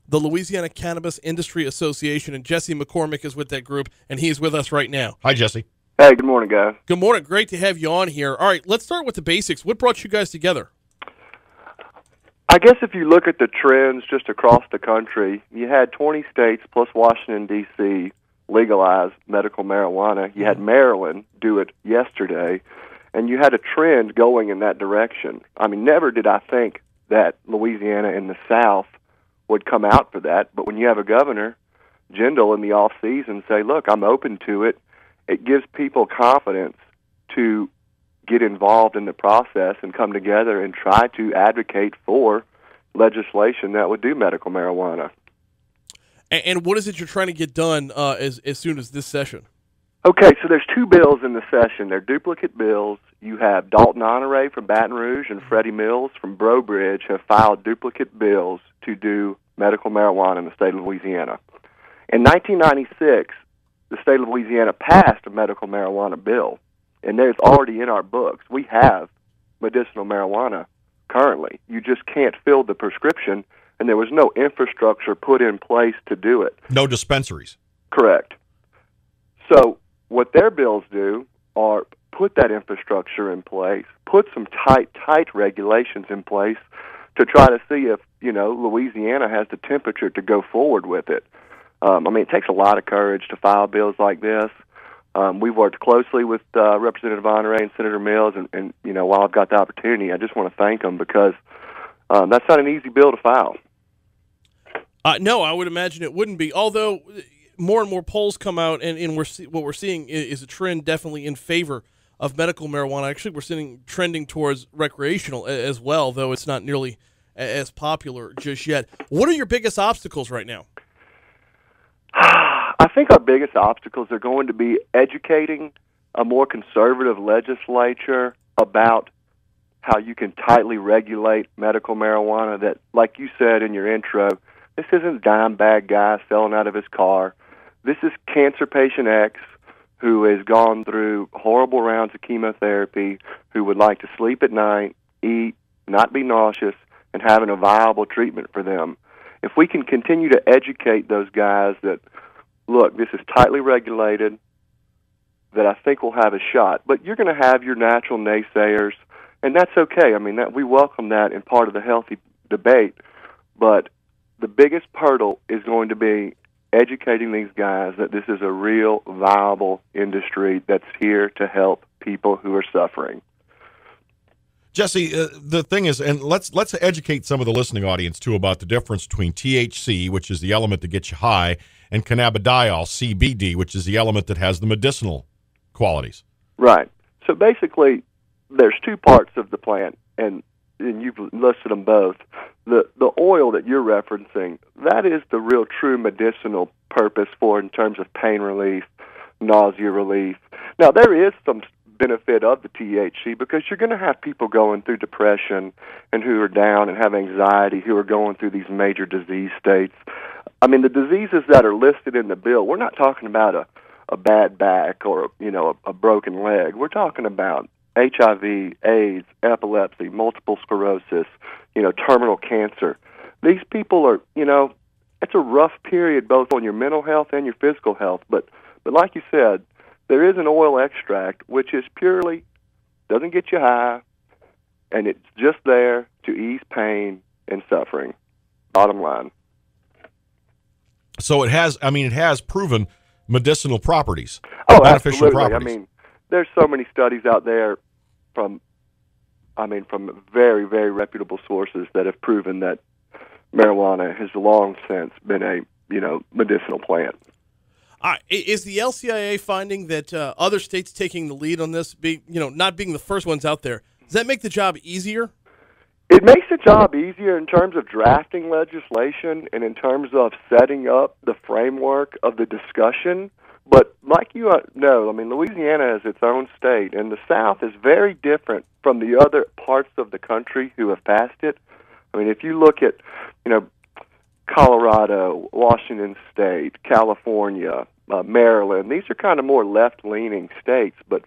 the Louisiana Cannabis Industry Association, and Jessie McCormick is with that group, and he's with us right now. Hi, Jesse. Hey, good morning, guys. Good morning. Great to have you on here. All right, let's start with the basics. What brought you guys together? I guess if you look at the trends just across the country, you had 20 states plus Washington, D.C. legalize medical marijuana. You had Maryland do it yesterday, and you had a trend going in that direction. I mean, never did I think that Louisiana and the South would come out for that, but when you have a governor, Jindal, in the off-season say, look, I'm open to it, it gives people confidence to get involved in the process and come together and try to advocate for legislation that would do medical marijuana. And what is it you're trying to get done as soon as this session? Okay, so there's two bills in the session. They're duplicate bills. You have Dalton Honore from Baton Rouge and Freddie Mills from Breaux Bridge have filed duplicate bills to do medical marijuana in the state of Louisiana. In 1996, the state of Louisiana passed a medical marijuana bill, and there's already in our books. We have medicinal marijuana currently. You just can't fill the prescription, and there was no infrastructure put in place to do it. No dispensaries. Correct. So what their bills do are put that infrastructure in place, put some tight regulations in place to try to see if, Louisiana has the temperature to go forward with it. It takes a lot of courage to file bills like this. We've worked closely with Representative Honore and Senator Mills, and while I've got the opportunity, I just want to thank them because that's not an easy bill to file. No, I would imagine it wouldn't be, although more and more polls come out, and what we're seeing is a trend definitely in favor of medical marijuana. Actually, we're seeing trending towards recreational as well, though it's not nearly as popular just yet. What are your biggest obstacles right now? I think our biggest obstacles are going to be educating a more conservative legislature about how you can tightly regulate medical marijuana. That, like you said in your intro, this isn't dime bag guy selling out of his car. This is cancer patient X who has gone through horrible rounds of chemotherapy, who would like to sleep at night, eat, not be nauseous, and having a viable treatment for them. If we can continue to educate those guys that, look, this is tightly regulated, that I think we'll have a shot. But you're going to have your natural naysayers, and that's okay. We welcome that in part of the healthy debate. But the biggest hurdle is going to be educating these guys that this is a real, viable industry that's here to help people who are suffering. Jesse, the thing is, and let's educate some of the listening audience, too, about the difference between THC, which is the element that gets you high, and cannabidiol, CBD, which is the element that has the medicinal qualities. Right. So basically, there's two parts of the plant, and you've listed them both. The oil that you're referencing, that is the real true medicinal purpose for in terms of pain relief, nausea relief. Now, there is some benefit of the THC because you're going to have people going through depression and who are down and have anxiety, who are going through these major disease states. The diseases that are listed in the bill, we're not talking about a bad back or a broken leg. We're talking about HIV, AIDS, epilepsy, multiple sclerosis, terminal cancer. These people are, it's a rough period both on your mental health and your physical health. But like you said, there is an oil extract which is purely, doesn't get you high, and it's just there to ease pain and suffering. Bottom line. So it has proven medicinal properties. Oh, beneficial absolutely. properties. There's so many studies out there from very, very reputable sources that have proven that marijuana has long since been a, medicinal plant. Is the LCIA finding that other states taking the lead on this, not being the first ones out there, does that make the job easier? It makes the job easier in terms of drafting legislation and in terms of setting up the framework of the discussion. But like you know, Louisiana is its own state, and the South is very different from the other parts of the country who have passed it. If you look at, Colorado, Washington State, California, Maryland, these are kind of more left-leaning states, but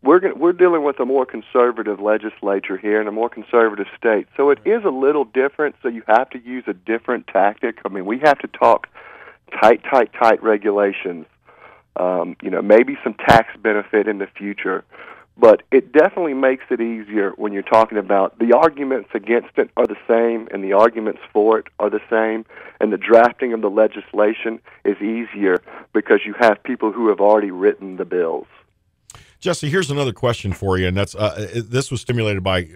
we're dealing with a more conservative legislature here in a more conservative state. So it is a little different, so you have to use a different tactic. I mean, we have to talk tight regulations, maybe some tax benefit in the future. But it definitely makes it easier when you're talking about the arguments against it are the same and the arguments for it are the same, and the drafting of the legislation is easier because you have people who have already written the bills. Jesse, here's another question for you, and that's this was stimulated by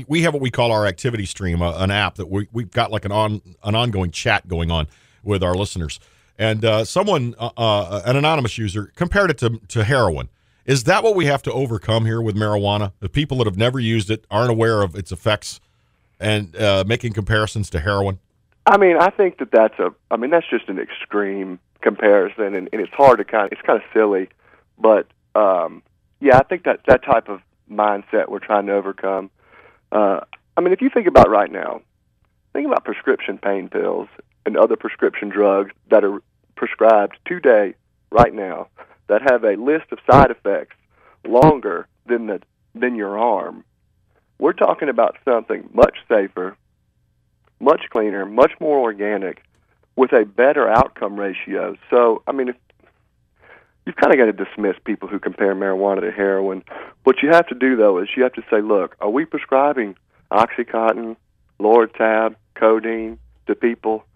we have what we call our activity stream, an app that we've got like an ongoing chat going on with our listeners, and someone, an anonymous user, compared it to heroin. Is that what we have to overcome here with marijuana? The people that have never used it, aren't aware of its effects, and making comparisons to heroin? I mean, I think that's just an extreme comparison, and it's hard to it's kind of silly, but yeah, I think that type of mindset we're trying to overcome. I mean, if you think about right now, think about prescription pain pills and other prescription drugs that are prescribed today, right now, that have a list of side effects longer than your arm. We're talking about something much safer, much cleaner, much more organic, with a better outcome ratio. So, I mean, you've kind of got to dismiss people who compare marijuana to heroin. What you have to do, though, is you have to say, look, are we prescribing OxyContin, Loratab, codeine to people?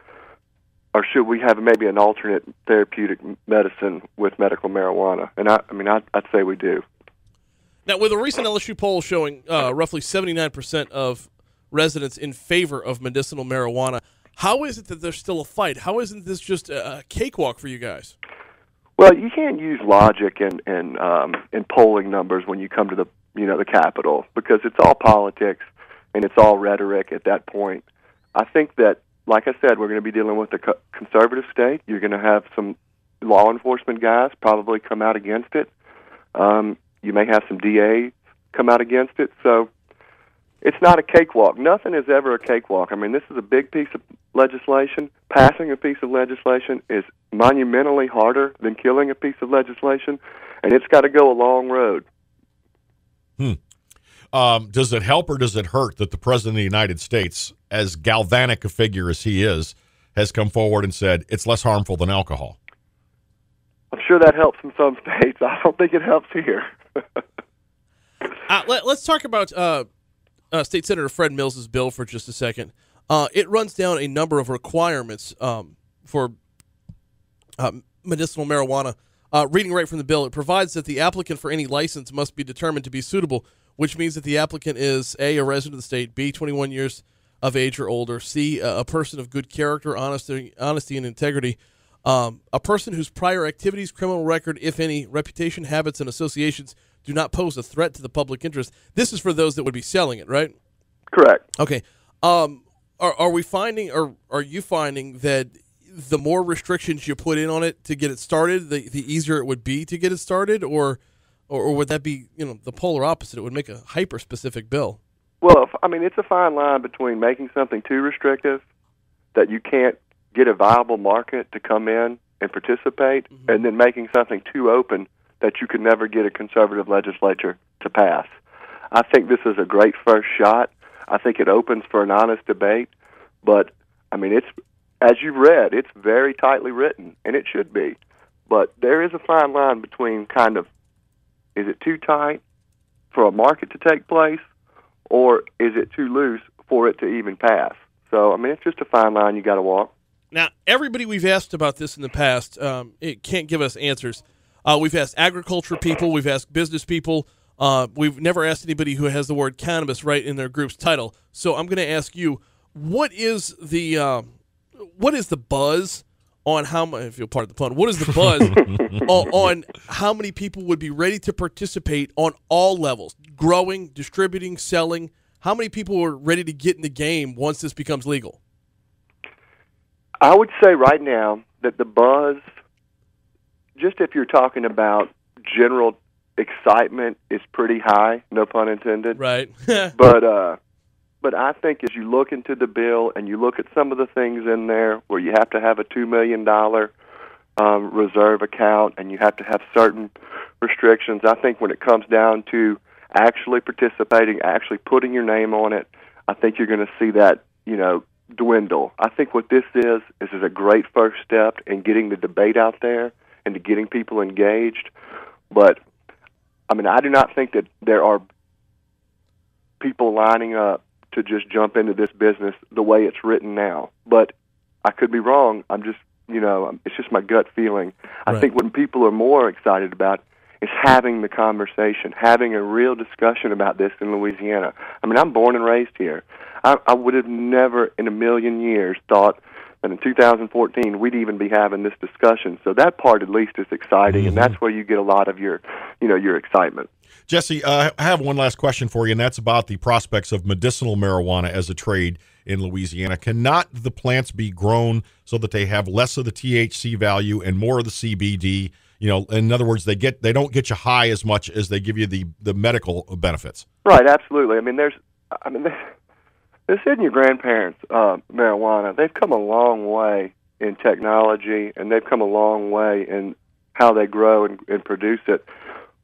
Or should we have maybe an alternate therapeutic medicine with medical marijuana? And I'd say we do. Now, with a recent LSU poll showing roughly 79% of residents in favor of medicinal marijuana, how is it that there's still a fight? How isn't this just a cakewalk for you guys? Well, you can't use logic and polling numbers when you come to the Capitol, because it's all politics and it's all rhetoric at that point. I think that, like I said, we're going to be dealing with a conservative state. You're going to have some law enforcement guys probably come out against it. You may have some DAs come out against it. So it's not a cakewalk. Nothing is ever a cakewalk. I mean, this is a big piece of legislation. Passing a piece of legislation is monumentally harder than killing a piece of legislation, and it's got to go a long road. Does it help or does it hurt that the President of the United States, as galvanic a figure as he is, has come forward and said it's less harmful than alcohol? I'm sure that helps in some states. I don't think it helps here. Let's talk about State Senator Fred Mills's bill for just a second. It runs down a number of requirements for medicinal marijuana. Reading right from the bill, it provides that the applicant for any license must be determined to be suitable, which means that the applicant is A, a resident of the state, B, 21 years of age or older, C, a person of good character, honesty and integrity, a person whose prior activities, criminal record, if any, reputation, habits, and associations do not pose a threat to the public interest. This is for those that would be selling it, right? Correct. Okay. Are we finding, or are you finding that the more restrictions you put in on it to get it started, the easier it would be to get it started, or would that be the polar opposite? It would make a hyper-specific bill. Well, it's a fine line between making something too restrictive that you can't get a viable market to come in and participate, and then making something too open that you could never get a conservative legislature to pass. I think this is a great first shot. I think it opens for an honest debate, but it's, as you've read, it's very tightly written, and it should be. But there is a fine line between is it too tight for a market to take place, or is it too loose for it to even pass? So, it's just a fine line you got to walk. Now, everybody we've asked about this in the past, it can't give us answers. We've asked agriculture people, we've asked business people. We've never asked anybody who has the word cannabis right in their group's title. So I'm going to ask you, what is the buzz on how much, if you'll pardon the pun, what is the buzz on how many people would be ready to participate on all levels, growing, distributing, selling? How many people are ready to get in the game once this becomes legal? I would say right now that the buzz, just if you're talking about general excitement, is pretty high, no pun intended. Right. But I think as you look into the bill and you look at some of the things in there where you have to have a $2 million reserve account and you have to have certain restrictions. I think when it comes down to actually participating, actually putting your name on it, I think you're going to see that, dwindle. I think what this is a great first step in getting the debate out there and to getting people engaged. But, I do not think that there are people lining up to just jump into this business the way it's written now. But I could be wrong. I'm just, it's just my gut feeling. Right. I think what people are more excited about is having the conversation, having a real discussion about this in Louisiana. I'm born and raised here. I would have never in a million years thought that in 2014 we'd even be having this discussion. So that part at least is exciting, and that's where you get a lot of your excitement. Jesse, I have one last question for you, and that's about the prospects of medicinal marijuana as a trade in Louisiana. Cannot the plants be grown so that they have less of the THC value and more of the CBD? In other words, they don't get you high as much as they give you the medical benefits. Right, absolutely. This isn't your grandparents' marijuana. They've come a long way in technology, and they've come a long way in how they grow and produce it.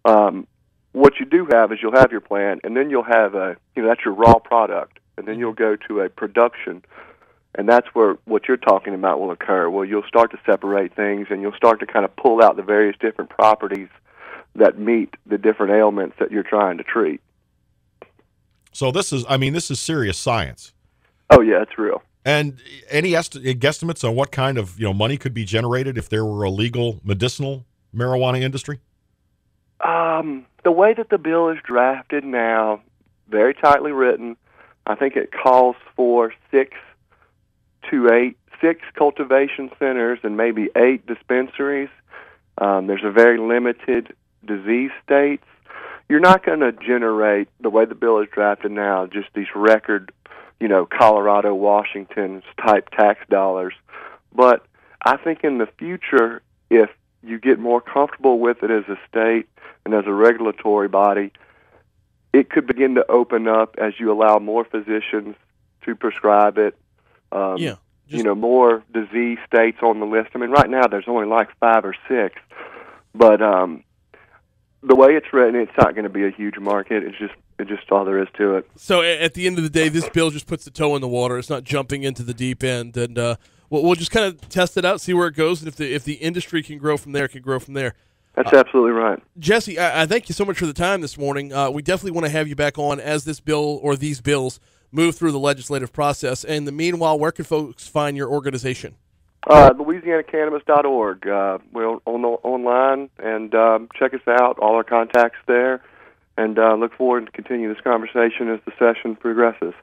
What you do have is you'll have your plant, and then you'll have that's your raw product, and then you'll go to a production, and that's where what you're talking about will occur. Well, you'll start to separate things, and you'll start to kind of pull out the various different properties that meet the different ailments that you're trying to treat. So this is serious science. Oh yeah, it's real. And any guesstimates on what kind of money could be generated if there were a legal medicinal marijuana industry? The way that the bill is drafted now, very tightly written, I think it calls for 6 cultivation centers and maybe 8 dispensaries. There's a very limited disease states. You're not going to generate, the way the bill is drafted now, just these record, Colorado, Washington type tax dollars. But I think in the future, if you get more comfortable with it as a state and as a regulatory body, it could begin to open up as you allow more physicians to prescribe it. More disease states on the list. Right now there's only like 5 or 6, but the way it's written, it's not going to be a huge market. It's just all there is to it. So at the end of the day, this bill just puts the toe in the water. It's not jumping into the deep end, and we'll just kind of test it out, see where it goes, and if the industry can grow from there, it can grow from there. That's absolutely right. Jesse, I thank you so much for the time this morning. We definitely want to have you back on as this bill or these bills move through the legislative process. And in the meanwhile, where can folks find your organization? LouisianaCannabis.org. We're online, and check us out, all our contacts there, and look forward to continue this conversation as the session progresses.